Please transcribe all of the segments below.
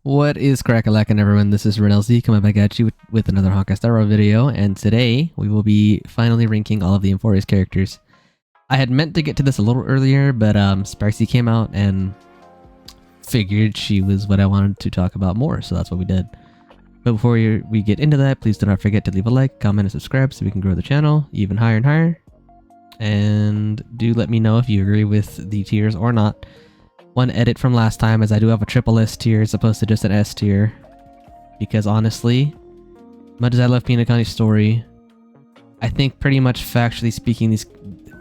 What is crack-a-lackin' everyone? This is RenLZ coming back at you with another Honkai Star Rail video, and today we will be finally ranking all of the Amphoreus characters. I had meant to get to this a little earlier, but Sparksy came out and figured she was what I wanted to talk about more, so that's what we did. But before we get into that, please do not forget to leave a like, comment, and subscribe so we can grow the channel even higher and higher. And do let me know if you agree with the tiers or not. One edit from last time is I do have a triple S tier as opposed to just an S tier. Because honestly, much as I love Pinakani's story, I think pretty much factually speaking,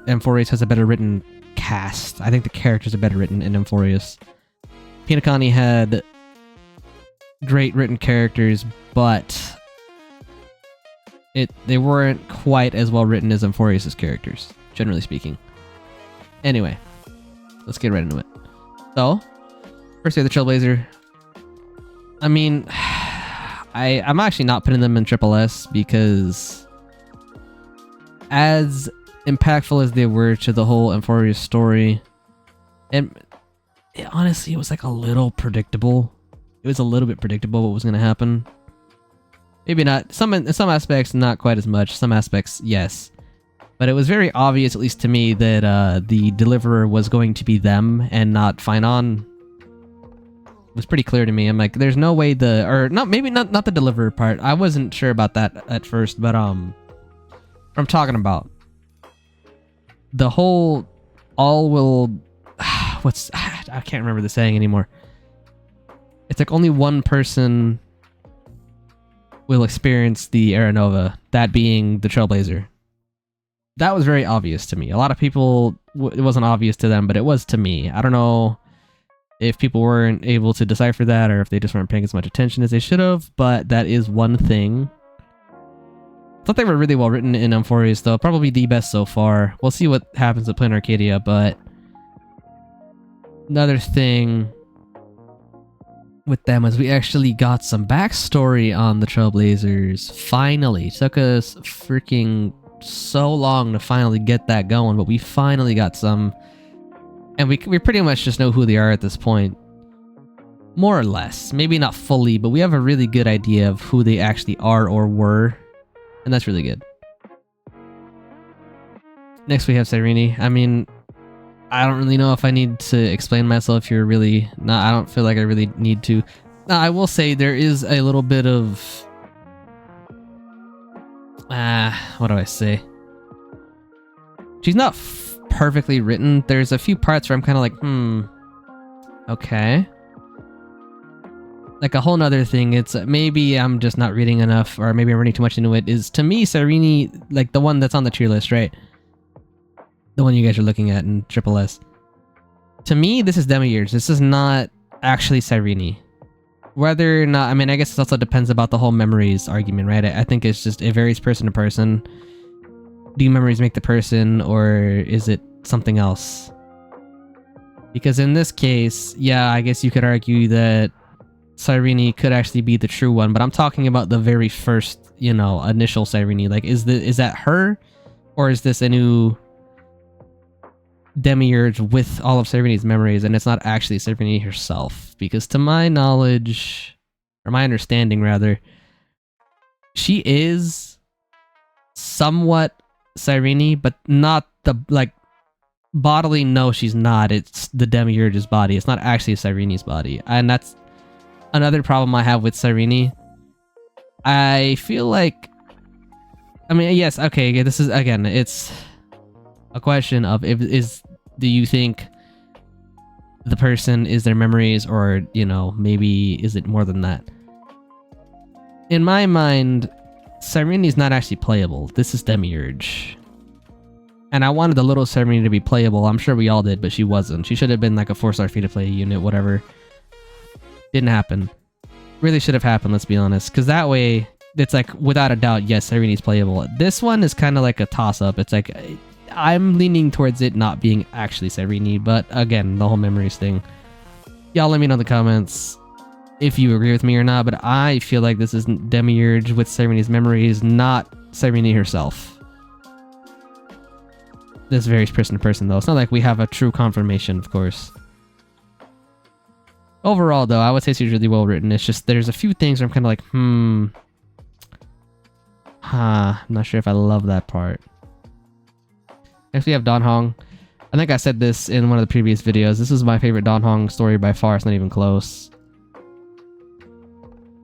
Amphoreus has a better written cast. I think the characters are better written in Amphoreus. Pinakani had great written characters, but they weren't quite as well written as Amphoreus' characters, generally speaking. Anyway, let's get right into it. So, first we have the Trailblazer. I mean, I'm actually not putting them in triple S because as impactful as they were to the whole Amphoreus story, and honestly, it was like a little predictable. It was a little bit predictable what was going to happen. Maybe not. In some aspects, not quite as much. Some aspects, yes. But it was very obvious, at least to me, that the deliverer was going to be them and not Finon. It was pretty clear to me. I'm like, there's no way maybe not the deliverer part. I wasn't sure about that at first, but what I'm talking about. The whole I can't remember the saying anymore. It's like only one person will experience the Era Nova, that being the Trailblazer. That was very obvious to me. A lot of people, it wasn't obvious to them, but it was to me. I don't know if people weren't able to decipher that or if they just weren't paying as much attention as they should have, but that is one thing. I thought they were really well written in Amphoreus, though. Probably the best so far. We'll see what happens with Planar Arcadia, but another thing with them is we actually got some backstory on the Trailblazers. Finally. Took us freaking so long to finally get that going, but we finally got some, and we pretty much just know who they are at this point, more or less. Maybe not fully, but we have a really good idea of who they actually are or were, and that's really good. Next we have Cyrene. I mean, I don't really know if I need to explain myself here, really. No, I don't feel like I really need to. Now, I will say there is a little bit of what do I say? She's not perfectly written. There's a few parts where I'm kind of like, okay. Like a whole nother thing, it's maybe I'm just not reading enough, or maybe I'm reading too much into it, is to me, Cyrene, like the one that's on the tier list, right? The one you guys are looking at in triple S. To me, this is Demiurge. This is not actually Cyrene. Whether or not, I mean, I guess it also depends about the whole memories argument, right? I think it's just, it varies person to person. Do memories make the person, or is it something else? Because in this case, yeah, I guess you could argue that Cyrene could actually be the true one, but I'm talking about the very first, initial Cyrene. Like, is that her? Or is this a new Demiurge with all of Cyrene's memories, and it's not actually Cyrene herself? Because to my knowledge, or my understanding rather, she is somewhat Cyrene, but not the, like, bodily, no, she's not. It's the Demiurge's body. It's not actually Cyrene's body. And that's another problem I have with Cyrene. I feel like, I mean, yes, okay, this is, again, it's a question of do you think the person is their memories, or, maybe is it more than that? In my mind, Cyrene is not actually playable. This is Demiurge. And I wanted the little Cyrene to be playable. I'm sure we all did, but she wasn't. She should have been like a 4-star free-to-play unit, whatever. Didn't happen. Really should have happened, let's be honest. Because that way, it's like, without a doubt, yes, Cyrene is playable. This one is kind of like a toss-up. It's like, I'm leaning towards it not being actually Cyrene, but again, the whole memories thing. Y'all let me know in the comments if you agree with me or not, but I feel like this is Demiurge with Cyrene's memories, not Cyrene herself. This varies person to person, though. It's not like we have a true confirmation, of course. Overall, though, I would say she's really well written. It's just there's a few things where I'm kind of like, I'm not sure if I love that part. Next, we have Dan Hong. I think I said this in one of the previous videos. This is my favorite Dan Hong story by far. It's not even close.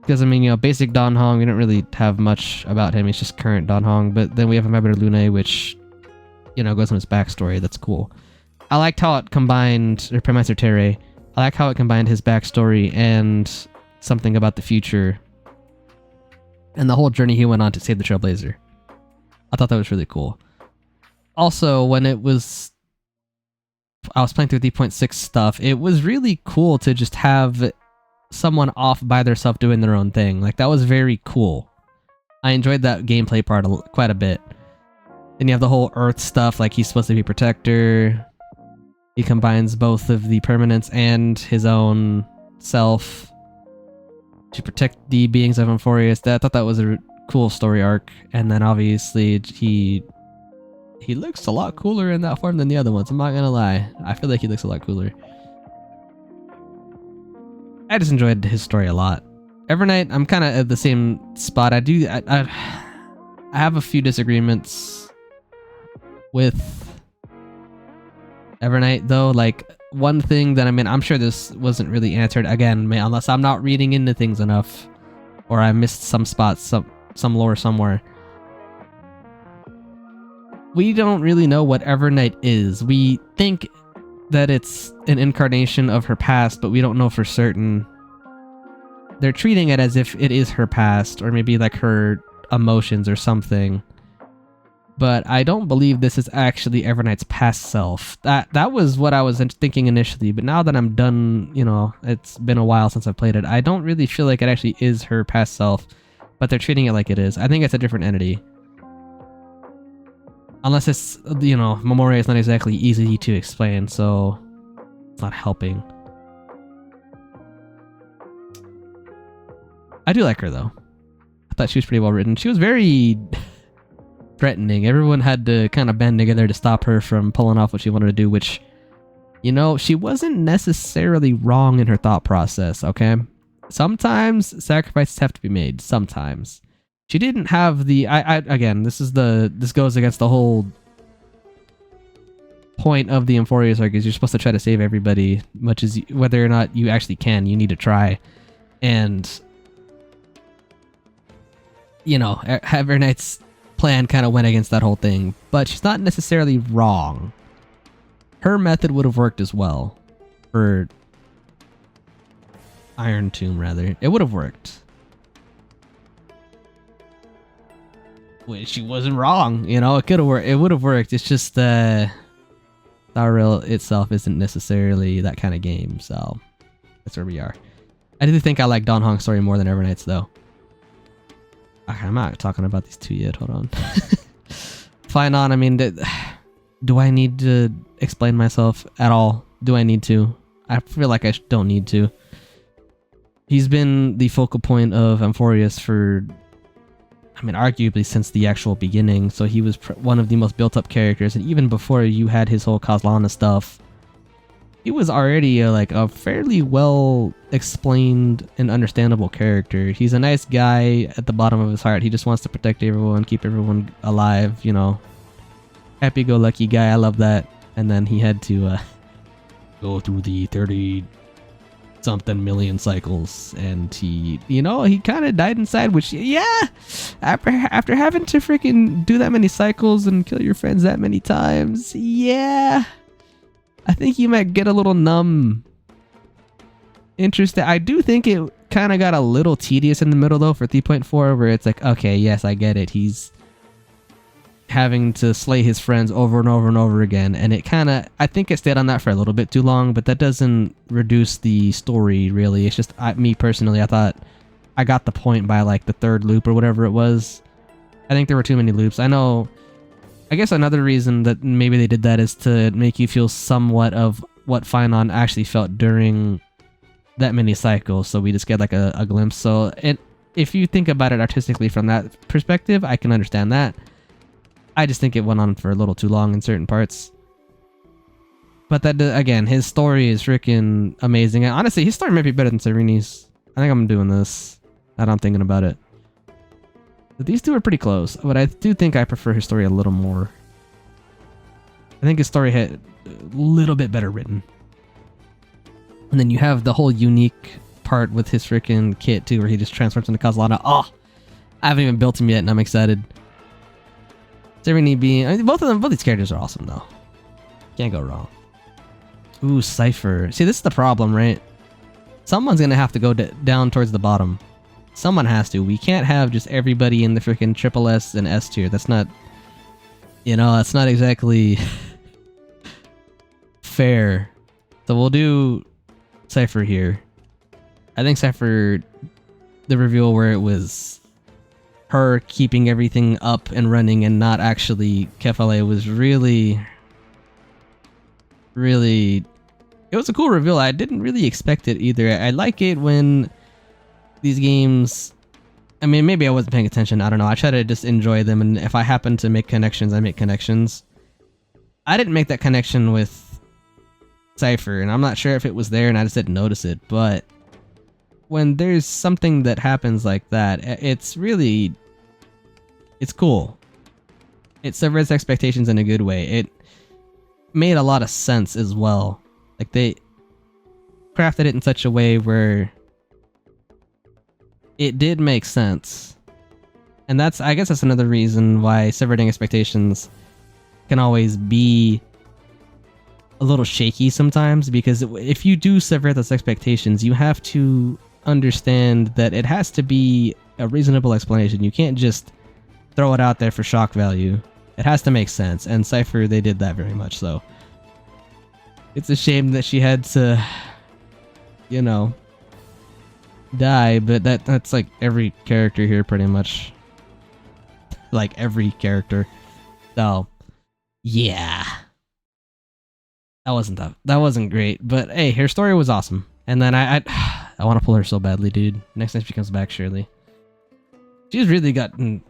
Because, I mean, you know, basic Dan Hong, we don't really have much about him. He's just current Dan Hong. But then we have Ambassador Lune, which, you know, goes on his backstory. That's cool. I liked how it combined, or Prime Minister Terre, I like how it combined his backstory and something about the future. And the whole journey he went on to save the Trailblazer. I thought that was really cool. Also, when I was playing through 3.6 stuff, it was really cool to just have someone off by themselves doing their own thing. Like, that was very cool. I enjoyed that gameplay part quite a bit. Then you have the whole Earth stuff, like he's supposed to be Protector. He combines both of the permanents and his own self to protect the beings of Amphoreus. I thought that was a cool story arc. And then obviously he looks a lot cooler in that form than the other ones. I'm not gonna lie. I feel like he looks a lot cooler. I just enjoyed his story a lot. Evernight, I'm kind of at the same spot. I have a few disagreements with Evernight, though. Like, one thing that, I mean, I'm sure this wasn't really answered, again, unless I'm not reading into things enough, or I missed some spots, some lore somewhere. We don't really know what Evernight is. We think that it's an incarnation of her past, but we don't know for certain. They're treating it as if it is her past, or maybe like her emotions or something. But I don't believe this is actually Evernight's past self. That was what I was thinking initially, but now that I'm done, you know, it's been a while since I've played it, I don't really feel like it actually is her past self, but they're treating it like it is. I think it's a different entity. Unless it's, you know, Memoria is not exactly easy to explain, so it's not helping. I do like her, though. I thought she was pretty well written. She was very threatening. Everyone had to kind of band together to stop her from pulling off what she wanted to do, which, you know, she wasn't necessarily wrong in her thought process, okay? Sometimes sacrifices have to be made. Sometimes. She didn't have the... again, this goes against the whole point of the Amphoreus arc, is you're supposed to try to save everybody, much as whether or not you actually can, you need to try. And, you know, Evernight's plan kind of went against that whole thing, but she's not necessarily wrong. Her method would have worked as well. For Iron Tomb, rather. It would have worked. She wasn't wrong, you know, it could have worked. It would have worked. It's just Starrail itself isn't necessarily that kind of game, so that's where we are. I do think I like Dan Hong's story more than Evernight's, though. Okay, I'm not talking about these two yet. Hold on. Fine on. I mean, do I need to explain myself at all? Do I need to? I feel like I don't need to. He's been the focal point of Amphoreus for, I mean, arguably since the actual beginning. So he was one of the most built-up characters, and even before you had his whole Kozlana stuff, he was already like a fairly well explained and understandable character. He's a nice guy at the bottom of his heart. He just wants to protect everyone, keep everyone alive, you know. Happy-go-lucky guy. I love that. And then he had to go through the 30-something million cycles, and he, you know, he kind of died inside, which, yeah, after having to freaking do that many cycles and kill your friends that many times, yeah, I think you might get a little numb. Interesting. I do think it kind of got a little tedious in the middle, though, for 3.4, where it's like, okay, yes, I get it. He's having to slay his friends over and over and over again, and it kind of, I think it stayed on that for a little bit too long, but that doesn't reduce the story, really. It's just, me personally, I thought I got the point by, like, the third loop or whatever it was. I think there were too many loops. I know... I guess another reason that maybe they did that is to make you feel somewhat of what Finon actually felt during that many cycles, so we just get like a glimpse. So if you think about it artistically from that perspective, I can understand that. I just think it went on for a little too long in certain parts. But that again, his story is freaking amazing. And honestly, his story might be better than Sereni's. I think I'm doing this. Now that I'm thinking about it. But these two are pretty close, but I do think I prefer his story a little more. I think his story had a little bit better written. And then you have the whole unique part with his freaking kit too, where he just transforms into Kozlana. Oh, I haven't even built him yet, and I'm excited. Sereni being, I mean, both these characters are awesome though. Can't go wrong. Ooh, Cypher. See, this is the problem, right? Someone's gonna have to go down towards the bottom. Someone has to. We can't have just everybody in the freaking triple S and S tier. That's not, you know, that's not exactly fair. So we'll do Cypher here. I think Cypher, the reveal where it was her keeping everything up and running and not actually Kefale was really, it was a cool reveal. I didn't really expect it either. I like it when these games, I mean, maybe I wasn't paying attention. I don't know. I try to just enjoy them, and if I happen to make connections, I make connections. I didn't make that connection with Cypher, and I'm not sure if it was there and I just didn't notice it, but when there's something that happens like that, it's really, it's cool. It subverts expectations in a good way. It made a lot of sense as well. Like, they crafted it in such a way where it did make sense. And that's, I guess that's another reason why subverting expectations can always be a little shaky sometimes, because if you do subvert those expectations, you have to understand that it has to be a reasonable explanation. You can't just throw it out there for shock value. It has to make sense, and Cypher, they did that very much so. It's a shame that she had to, you know, die, but that's like every character here pretty much. Like every character. So, yeah. That wasn't great, but hey, her story was awesome. And then I want to pull her so badly, dude. Next time she comes back, surely. She's really gotten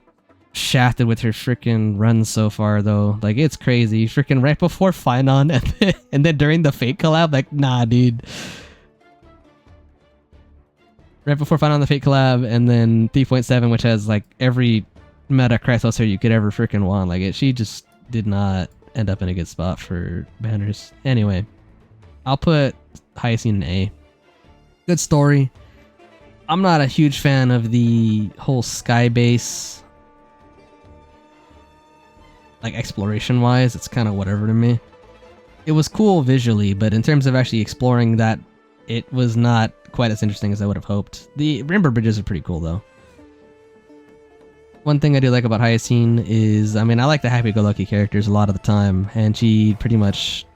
shafted with her freaking runs so far, though. Like, it's crazy. Freaking right before Finon and then during the Fate collab, like, nah, dude. Right before Finon the Fate collab, and then 3.7, which has, like, every meta Crystal here you could ever freaking want. Like, she just did not end up in a good spot for banners. Anyway, I'll put Hyacine in A. Good story. I'm not a huge fan of the whole sky base. Like, exploration wise, it's kind of whatever to me. It was cool visually, but in terms of actually exploring that, it was not quite as interesting as I would have hoped. The rainbow bridges are pretty cool though. One thing I do like about Hyacine is, I mean, I like the happy-go-lucky characters a lot of the time, and she pretty much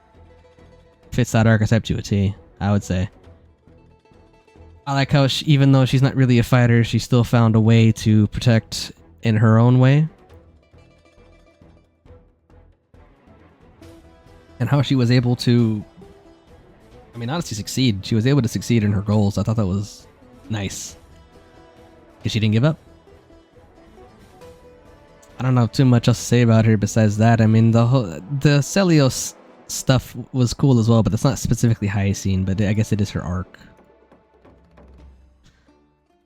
fits that archetype to a T, I would say. I like how even though she's not really a fighter, she still found a way to protect in her own way. And how she was able to, I mean, honestly succeed. She was able to succeed in her goals. I thought that was nice. Because she didn't give up. I don't know too much else to say about her besides that. I mean, the Celios stuff was cool as well, but that's not specifically Hyacine, but I guess it is her arc.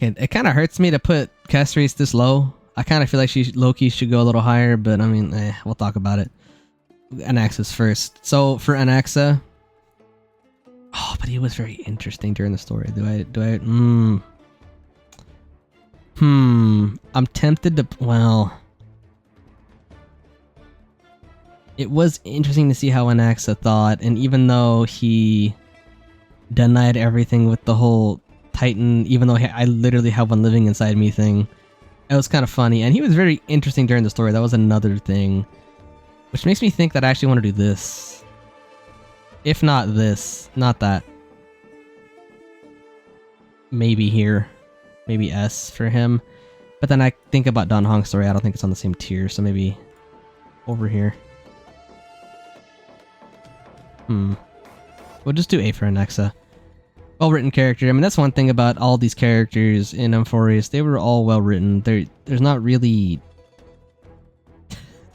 And it kind of hurts me to put Castries this low. I kind of feel like Loki should go a little higher, but I mean, we'll talk about it. Anaxa's first. So for Anaxa, oh, but he was very interesting during the story. I'm tempted to, well, it was interesting to see how Anaxa thought, and even though he denied everything with the whole Titan, even though I literally have one living inside me thing, it was kind of funny, and he was very interesting during the story. That was another thing, which makes me think that I actually want to do this. If not this, not that. Maybe here. Maybe S for him. But then I think about Don Hong's story, I don't think it's on the same tier, so maybe over here. We'll just do A for Anaxa. Well-written character. I mean, that's one thing about all these characters in Amphoreus. They were all well-written. There's not really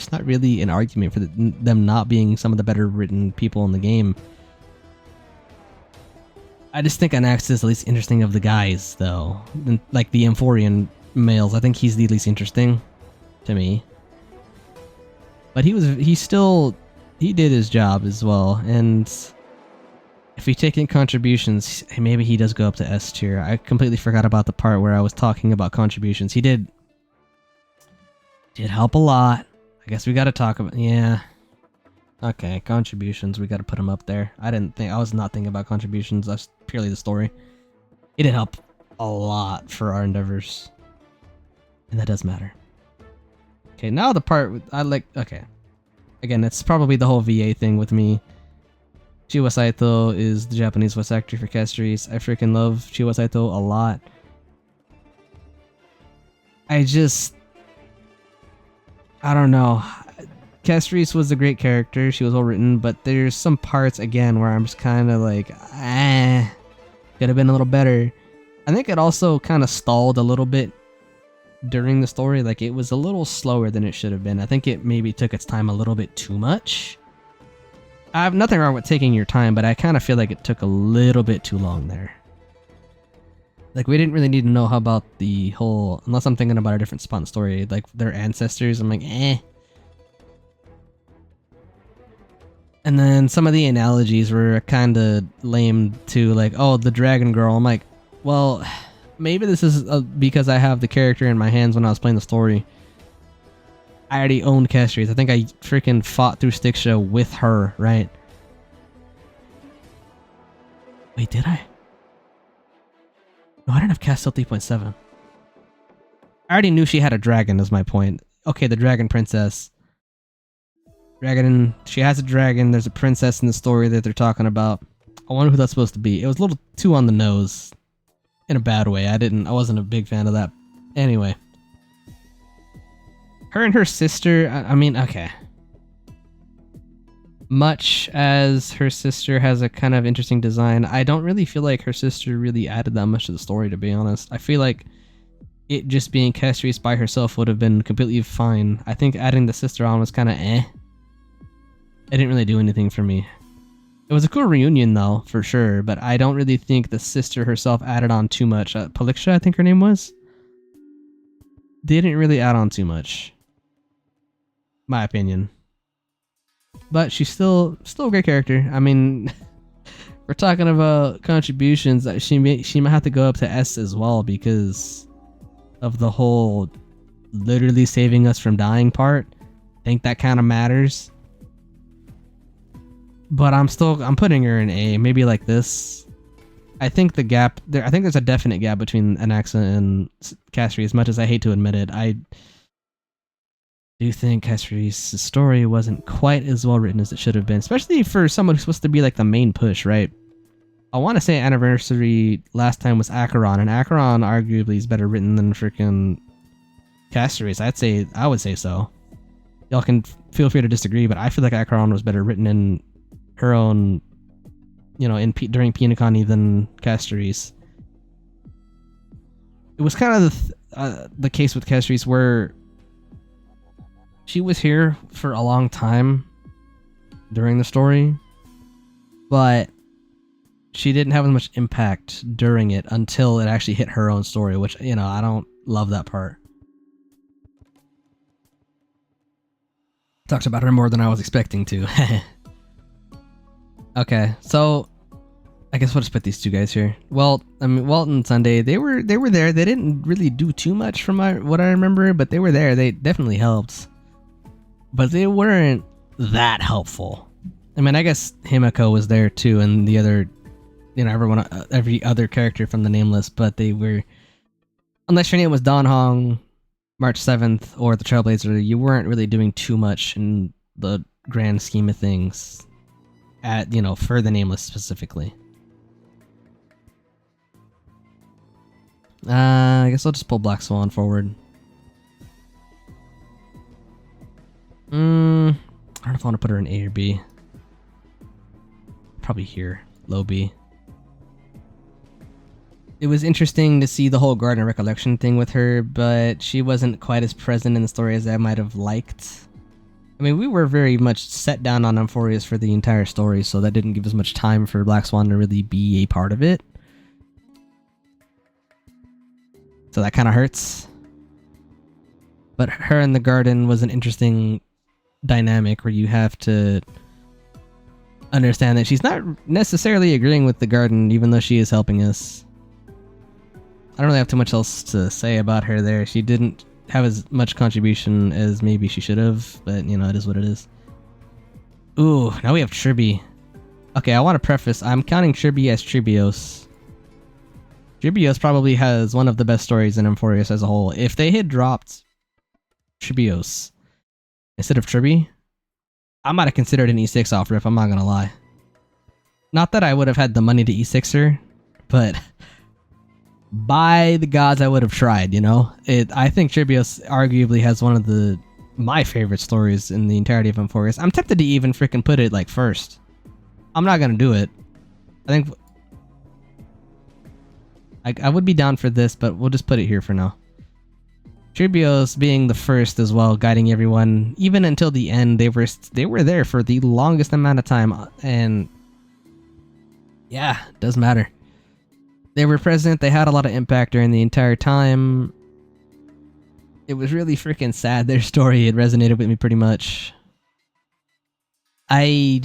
it's not really an argument for them not being some of the better written people in the game. I just think Anax is the least interesting of the guys, though. Like the Amphorean males, I think he's the least interesting to me. But he did his job as well, and if we take in contributions, maybe he does go up to S tier. I completely forgot about the part where I was talking about contributions. He did help a lot. I guess we gotta talk about, yeah. Okay, contributions, we gotta put him up there. I was not thinking about contributions, that's purely the story. He did help a lot for our endeavors. And that does matter. Okay, now the part okay. Again, it's probably the whole VA thing with me. Chiwa Saito is the Japanese voice actor for Castries. I freaking love Chiwa Saito a lot. I don't know. Castries was a great character. She was well written, but there's some parts, again, where I'm just kind of like, could have been a little better. I think it also kind of stalled a little bit during the story. Like, it was a little slower than it should have been. I think it maybe took its time a little bit too much. I have nothing wrong with taking your time, but I kind of feel like it took a little bit too long there. Like, we didn't really need to know how about the whole, unless I'm thinking about a different spot in the story, like their ancestors. I'm like, And then some of the analogies were kind of lame too, like, oh, the dragon girl. I'm like, well, maybe this is because I have the character in my hands when I was playing the story. I already owned Castries. I think I freaking fought through Styxia with her, right? Wait, did I? No, I didn't have Castle 3.7. I already knew she had a dragon, is my point. Okay, the dragon princess. She has a dragon. There's a princess in the story that they're talking about. I wonder who that's supposed to be. It was a little too on the nose. In a bad way. I wasn't a big fan of that. Anyway. Her and her sister, I mean, okay. Much as her sister has a kind of interesting design, I don't really feel like her sister really added that much to the story, to be honest. I feel like it just being Castries by herself would have been completely fine. I think adding the sister on was kind of It didn't really do anything for me. It was a cool reunion, though, for sure, but I don't really think the sister herself added on too much. Polixia, I think her name was? They didn't really add on too much. My opinion. But she's still a great character. I mean, we're talking about contributions. She might have to go up to S as well because of the whole literally saving us from dying part. I think that kind of matters. But I'm putting her in A, maybe like this. I think the gap there. I think there's a definite gap between Anaxa and Castries. As much as I hate to admit it, I do think Castries' story wasn't quite as well written as it should have been, especially for someone who's supposed to be like the main push, right? I want to say Anniversary last time was Acheron, and Acheron arguably is better written than freaking Castries. I would say so. Y'all can feel free to disagree, but I feel like Acheron was better written in her own, during Pinakani than Castries. It was kind of the case with Castries where she was here for a long time during the story, but she didn't have as much impact during it until it actually hit her own story, which, I don't love that part. Talked about her more than I was expecting to. Okay, so I guess we'll just put these two guys here. Well, I mean, Walt and Sunday, they were there. They didn't really do too much from what I remember, but they were there. They definitely helped. But they weren't that helpful. I mean, I guess Himiko was there too, and the other, every other character from the name list, but they were, unless your name was Don Hong, March 7th, or the Trailblazer, you weren't really doing too much in the grand scheme of things for the nameless specifically. I guess I'll just pull Black Swan forward. I don't know if I want to put her in A or B. Probably here, low B. It was interesting to see the whole Garden of Recollection thing with her, but she wasn't quite as present in the story as I might have liked. I mean, we were very much set down on Amphoreus for the entire story, so that didn't give us much time for Black Swan to really be a part of it. So that kind of hurts. But her in the garden was an interesting dynamic where you have to understand that she's not necessarily agreeing with the garden, even though she is helping us. I don't really have too much else to say about her there. She didn't have as much contribution as maybe she should have, but you know, it is what it is. Ooh, now we have Tribi. Okay, I want to preface, I'm counting Tribi as Tribios. Tribios probably has one of the best stories in Amphoreus as a whole. If they had dropped Tribios instead of Tribi, I might have considered an E6 offer if I'm not gonna lie. Not that I would have had the money to E6 her, but by the gods I would have tried, you know? I think Tribios arguably has one of my favorite stories in the entirety of Amphoreus. I'm tempted to even freaking put it like first. I'm not gonna do it. I think I would be down for this, but we'll just put it here for now. Tribios being the first as well, guiding everyone, even until the end. They were there for the longest amount of time, and yeah, it does matter. They were present, they had a lot of impact during the entire time. It was really freaking sad, their story. It resonated with me pretty much. I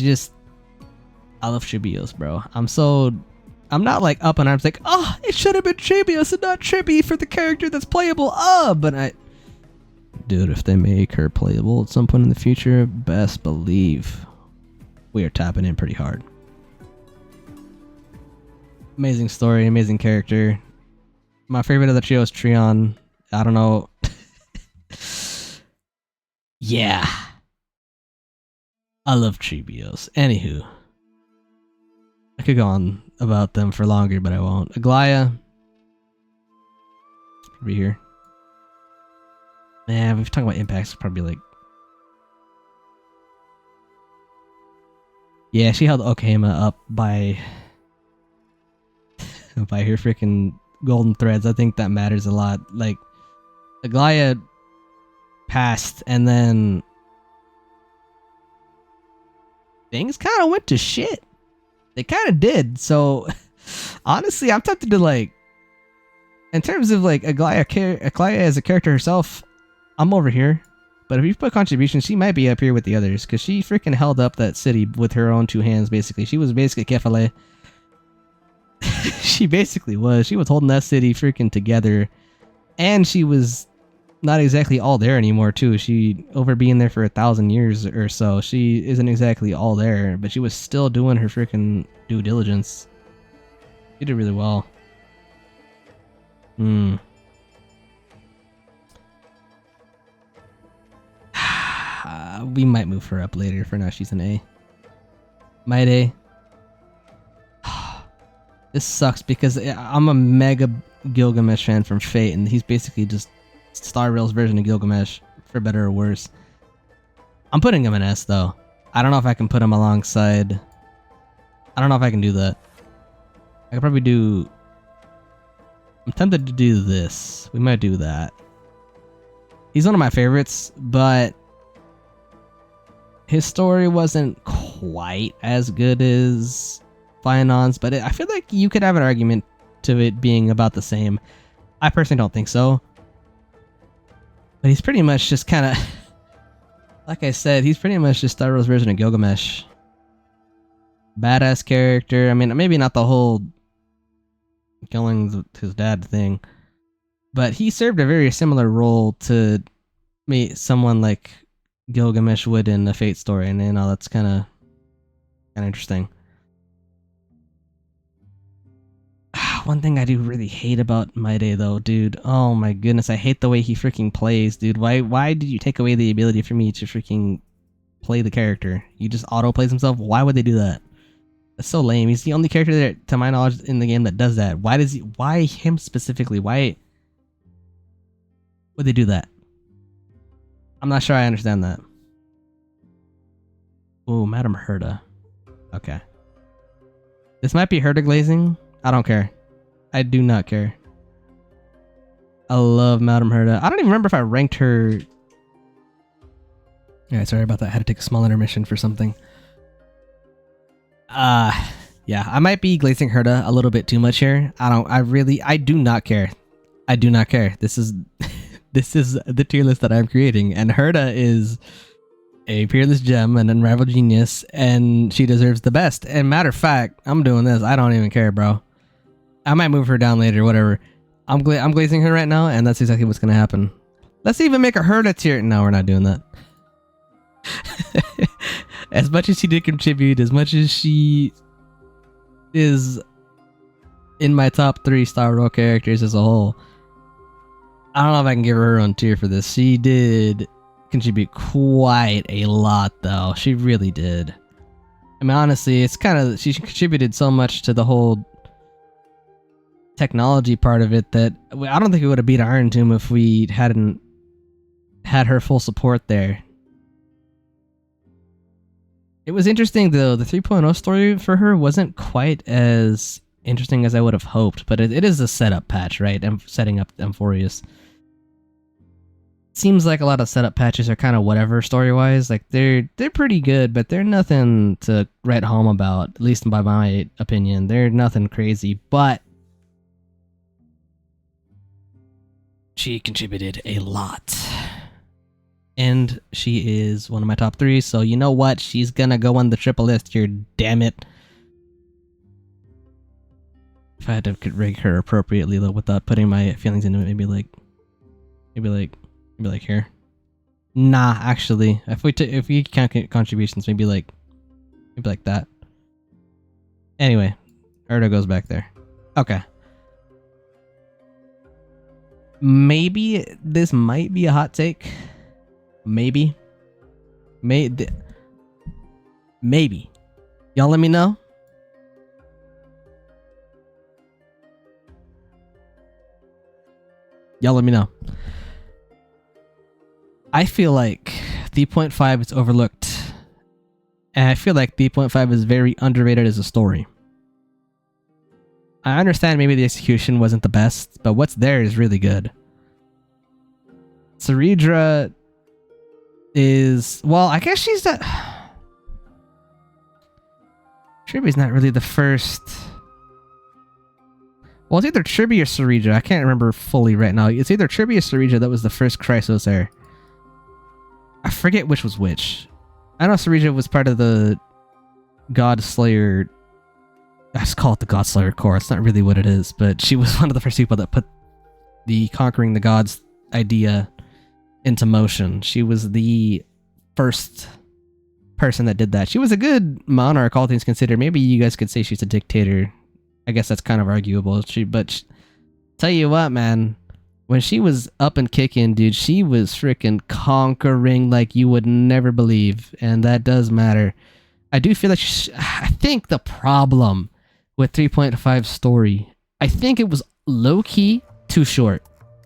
love Tribios, bro. I'm not like up in arms like, oh, it should have been Tribios and not Tribi for the character that's playable. Dude, if they make her playable at some point in the future, best believe we are tapping in pretty hard. Amazing story, amazing character. My favorite of the trio is Treon. I don't know. Yeah. I love Tribios. Anywho. I could go on about them for longer, but I won't. Aglaya. Probably here. Man, we've talked about impacts, probably like... Yeah, she held Okama up by... by her freaking golden threads. I think that matters a lot. Like, Aglaya passed, and then... things kind of went to shit. They kind of did, so honestly, I'm tempted to like, in terms of like Aglaya as a character herself, I'm over here. But if you put contribution, she might be up here with the others, because she freaking held up that city with her own two hands, basically. She was basically Kefale. She basically was. She was holding that city freaking together, and she was not exactly all there anymore too. She, over being there for 1,000 years or so, she isn't exactly all there, but she was still doing her freaking due diligence. She did really well. We might move her up later. For now, she's an A. Might A. This sucks because I'm a mega Gilgamesh fan from Fate, and he's basically just Star Rail's version of Gilgamesh, for better or worse. I'm putting him in S, though. I don't know if I can put him alongside... I don't know if I can do that. I could probably do... I'm tempted to do this. We might do that. He's one of my favorites, but... his story wasn't quite as good as Fionon's, but I feel like you could have an argument to it being about the same. I personally don't think so. But he's pretty much just kind of... like I said, he's pretty much just Star Wars version of Gilgamesh. Badass character. I mean, maybe not the whole killing his dad thing. But he served a very similar role to someone like Gilgamesh would in the Fate story. And you know, that's kind of interesting. One thing I do really hate about Maide though, dude. Oh my goodness, I hate the way he freaking plays, dude. Why did you take away the ability for me to freaking play the character? He just auto plays himself? Why would they do that? That's so lame. He's the only character that, to my knowledge, in the game that does that. Why him specifically? Why would they do that? I'm not sure I understand that. Oh, Madame Herda. Okay. This might be Herda glazing. I don't care. I do not care. I love Madame Herda. I don't even remember if I ranked her Alright, sorry about that. I had to take a small intermission for something. Yeah, I might be glazing Herda a little bit too much here. I do not care. I do not care. This is this is the tier list that I'm creating, and Herda is a peerless gem, an unrivaled genius, and she deserves the best. And matter of fact, I'm doing this. I don't even care, bro. I might move her down later, whatever. I'm glazing her right now, and that's exactly what's gonna happen. Let's even make a Herda tier. No, we're not doing that. As much as she did contribute, as much as she is in my top 3 Star Rail characters as a whole, I don't know if I can give her own tier for this. She did contribute quite a lot, though. She really did. I mean, honestly, it's kind of, she contributed so much to the whole technology part of it that I don't think we would have beat Iron Tomb if we hadn't had her full support there. It was interesting, though. The 3.0 story for her wasn't quite as interesting as I would have hoped, but it is a setup patch, right? I'm setting up Amphoreus. Seems like a lot of setup patches are kind of whatever story-wise. Like, they're pretty good, but they're nothing to write home about, at least by my opinion. They're nothing crazy, but she contributed a lot. And she is one of my top 3, so you know what? She's gonna go on the triple list here, damn it. If I had to rank her appropriately, though, without putting my feelings into it, maybe like here. Nah, actually, if we count contributions, maybe like that. Anyway, Erdo goes back there. Okay. Maybe this might be a hot take. Maybe. Maybe. Y'all let me know. Y'all let me know. I feel like 3.5 is overlooked. And I feel like 3.5 is very underrated as a story. I understand maybe the execution wasn't the best, but what's there is really good. Ceridra is, well, I guess she's the... Triby's not really the first... Well, it's either Triby or Ceridra. I can't remember fully right now. It's either Triby or Ceridra that was the first Chrysos heir. I forget which was which. I know Ceridra was part of the God Slayer... Let's call it the God Slayer Corps. It's not really what it is, but she was one of the first people that put the conquering the gods idea into motion. She was the first person that did that. She was a good monarch, all things considered. Maybe you guys could say she's a dictator. I guess that's kind of arguable. Tell you what, man, when she was up and kicking, dude, she was freaking conquering like you would never believe, and that does matter. I do feel like I think the problem with 3.5 story, I think it was low-key too short.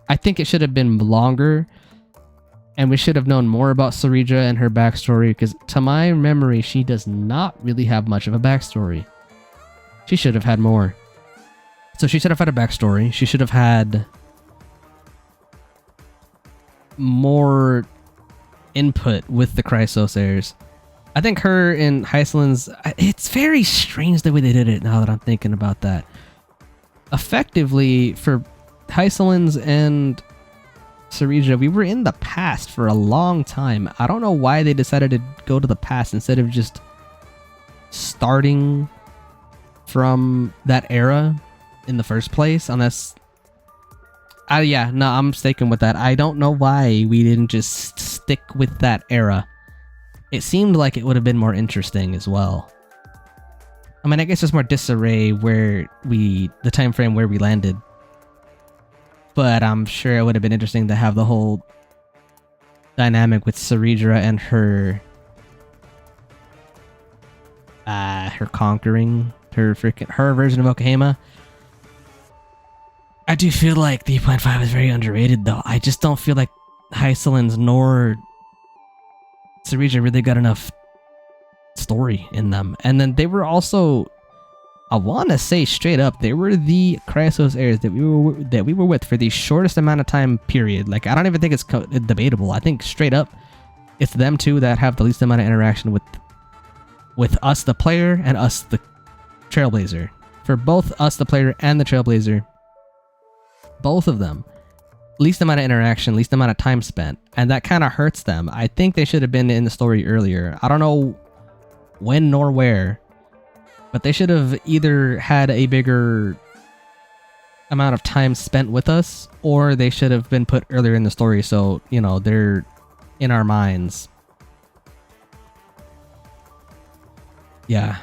I think it should have been longer, and we should have known more about Ceridra and her backstory, because to my memory, she does not really have much of a backstory. She should have had more. So she should have had a backstory. She should have had more input with the Chrysos heirs. I think her and Hycelin's... It's very strange the way they did it now that I'm thinking about that. Effectively, for Hycelin's and Ceridra, we were in the past for a long time. I don't know why they decided to go to the past instead of just starting from that era in the first place, unless... yeah, no, I'm sticking with that. I don't know why we didn't just stick with that era. It seemed like it would have been more interesting as well. I mean, I guess there's more disarray where the time frame where we landed. But I'm sure it would have been interesting to have the whole dynamic with Ceridra and her conquering her version of Okahama. I do feel like 3.5 is very underrated, though. I just don't feel like Hycelin's nor Ceridra really got enough story in them. And then they were also, I want to say straight up, they were the Chrysos heirs that we were with for the shortest amount of time period. Like, I don't even think it's debatable. I think straight up it's them two that have the least amount of interaction with us, the player, and us, the Trailblazer. For both us, the player, and the Trailblazer, both of them, least amount of interaction, least amount of time spent, and that kind of hurts them. I think they should have been in the story earlier. I don't know when nor where, but they should have either had a bigger amount of time spent with us, or they should have been put earlier in the story so, you know, they're in our minds. Yeah.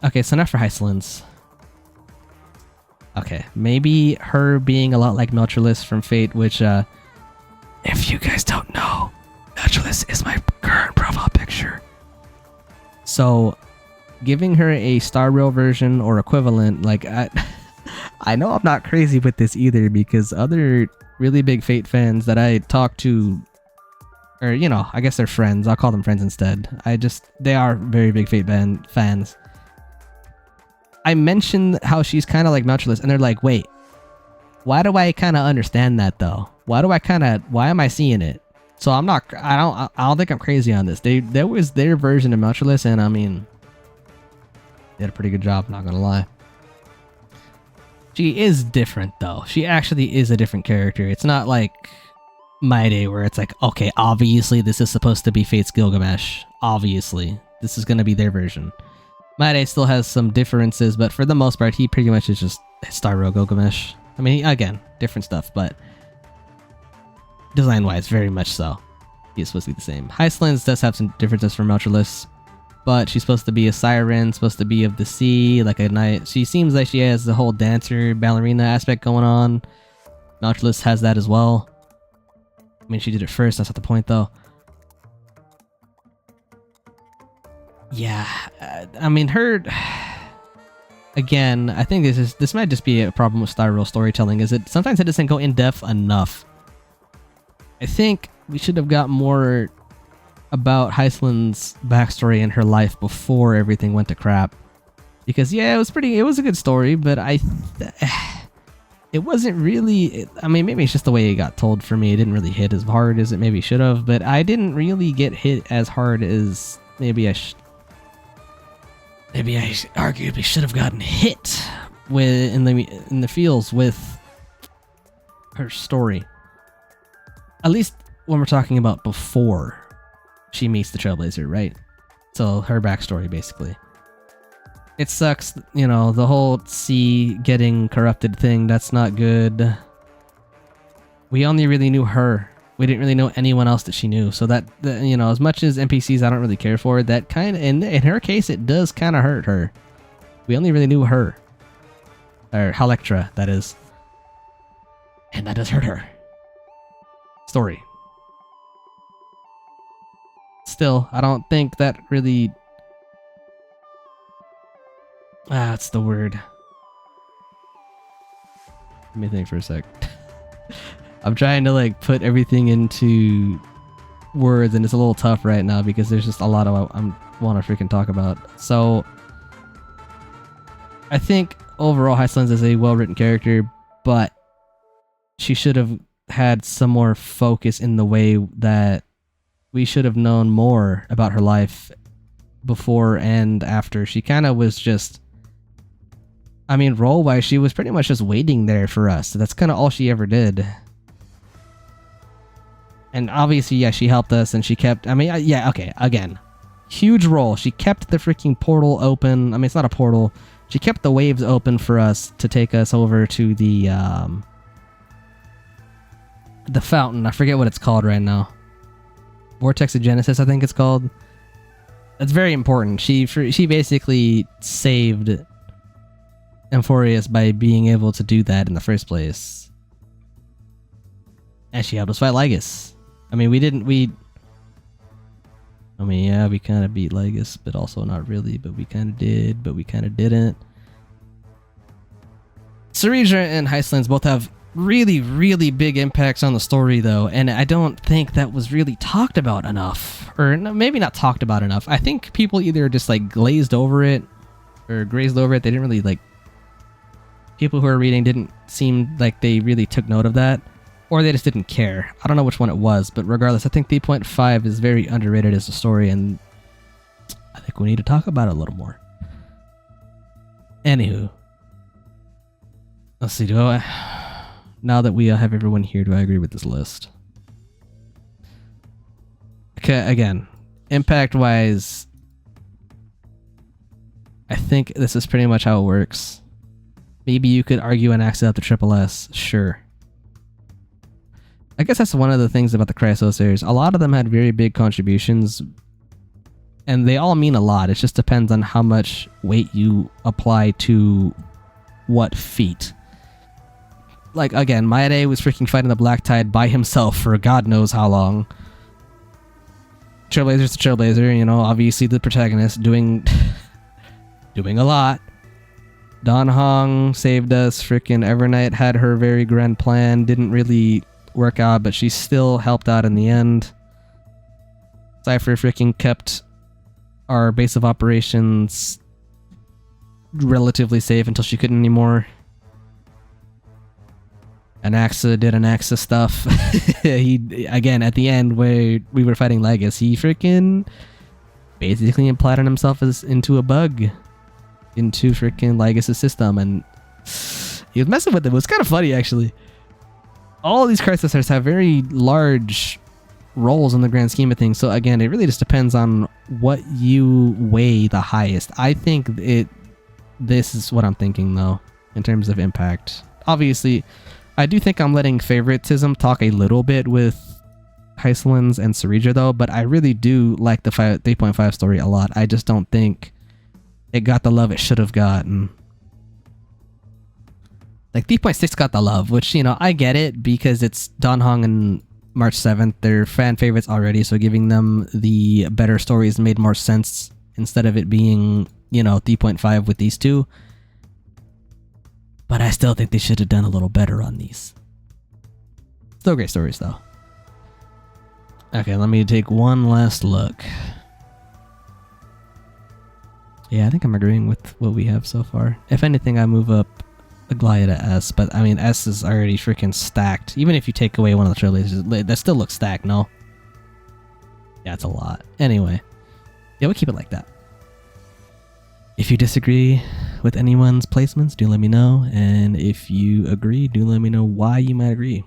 Okay, so now for Hycelin's. Okay, maybe her being a lot like Meltrellis from Fate, which, if you guys don't know, Meltrellis is my current profile picture. So, giving her a Star Rail version or equivalent, like, I know I'm not crazy with this either, because other really big Fate fans that I talk to, or, you know, I guess they're friends, I'll call them friends instead. They are very big Fate fans. I mentioned how she's kind of like Meltrellis, and they're like, wait, why do I kind of understand that though? Why am I seeing it? So I don't think I'm crazy on this. There was their version of Meltrellis, and I mean, they did a pretty good job, not gonna lie. She is different though. She actually is a different character. It's not like My Day where it's like, okay, obviously this is supposed to be Fate's Gilgamesh. Obviously, this is gonna be their version. My Day still has some differences, but for the most part, he pretty much is just Star Rail Gilgamesh. I mean, again, different stuff, but design-wise, very much so. He's supposed to be the same. Hycelin's does have some differences from Meltrellis, but she's supposed to be a siren, supposed to be of the sea, like a knight. She seems like she has the whole dancer, ballerina aspect going on. Meltrellis has that as well. I mean, she did it first, that's not the point, though. Yeah, I mean, her... Again, I think this might just be a problem with Star Rail storytelling, is it sometimes it doesn't go in-depth enough. I think we should have got more about Hycelin's backstory and her life before everything went to crap. Because, yeah, it was a good story, but it wasn't really... I mean, maybe it's just the way it got told for me. It didn't really hit as hard as it maybe should have, but I didn't really get hit as hard as maybe I arguably should have gotten hit with in the feels with her story. At least when we're talking about before she meets the Trailblazer, right? So her backstory, basically. It sucks, you know, the whole sea getting corrupted thing, that's not good. We only really knew her. We didn't really know anyone else that she knew. So that, you know, as much as NPCs I don't really care for, that kind of, in her case, it does kind of hurt her. We only really knew her. Or Halectra, that is. And that does hurt her. Story. Still, I don't think that really... that's the word. Let me think for a sec. I'm trying to like put everything into words, and it's a little tough right now because there's just a lot of I want to freaking talk about. So I think overall Hycelin's is a well-written character, but she should have had some more focus in the way that we should have known more about her life before and after. She kind of was just... I mean, role-wise, she was pretty much just waiting there for us. So that's kind of all she ever did. And obviously, yeah, she helped us and she kept... I mean, yeah, okay, again. Huge role. She kept the freaking portal open. I mean, it's not a portal. She kept the waves open for us to take us over to the fountain. I forget what it's called right now. Vortex of Genesis, I think it's called. That's very important. She basically saved Amphoreus by being able to do that in the first place. And she helped us fight Lygus. I mean, yeah, we kind of beat Lygus, but also not really, but we kind of did, but we kind of didn't. Cereja and Hycelin's both have really, really big impacts on the story, though, and I don't think that was really talked about enough. Or maybe not talked about enough. I think people either just, like, glazed over it, or grazed over it. They didn't really, like... People who are reading didn't seem like they really took note of that. or they just didn't care. I don't know which one it was, but regardless, I think 3.5 is very underrated as a story, and I think we need to talk about it a little more. Anywho, let's see. Now that we have everyone here, do I agree with this list? Okay, again, impact-wise, I think this is pretty much how it works. Maybe you could argue an axe up to Triple S, sure. I guess that's one of the things about the Chryso series. A lot of them had very big contributions, and they all mean a lot. It just depends on how much weight you apply to what feat. Like, again, Maeda was freaking fighting the Black Tide by himself for God knows how long. Trailblazer's the Trailblazer, you know, obviously the protagonist doing doing a lot. Dan Hong saved us. Freaking Evernight had her very grand plan. Didn't really work out, but she still helped out in the end. Cypher freaking kept our base of operations relatively safe until she couldn't anymore. Anaxa did Anaxa stuff. He, again, at the end where we were fighting Legus, he freaking basically implanted himself into a bug into freaking Legus' system, and he was messing with it. It was kind of funny, actually. All these Chrysosers have very large roles in the grand scheme of things, so again, it really just depends on what you weigh the highest. I think this is what I'm thinking, though, in terms of impact. Obviously, I do think I'm letting favoritism talk a little bit with Hysolins and Cereja, though, but I really do like the 3.5 story a lot. I just don't think it got the love it should have gotten. Like, 3.6 got the love, which, you know, I get it, because it's Dan Hong and March 7th. They're fan favorites already, so giving them the better stories made more sense instead of it being, you know, 3.5 with these two. But I still think they should have done a little better on these. Still great stories, though. Okay, let me take one last look. Yeah, I think I'm agreeing with what we have so far. If anything, I move up Aglaia to S, but I mean, S is already freaking stacked. Even if you take away one of the trailblazers, that still looks stacked, no? Yeah, it's a lot. Anyway, yeah, we'll keep it like that. If you disagree with anyone's placements, do let me know. And if you agree, do let me know why you might agree.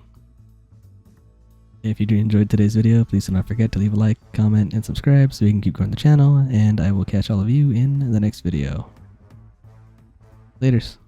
If you enjoyed today's video, please do not forget to leave a like, comment, and subscribe so we can keep growing the channel. And I will catch all of you in the next video. Laters.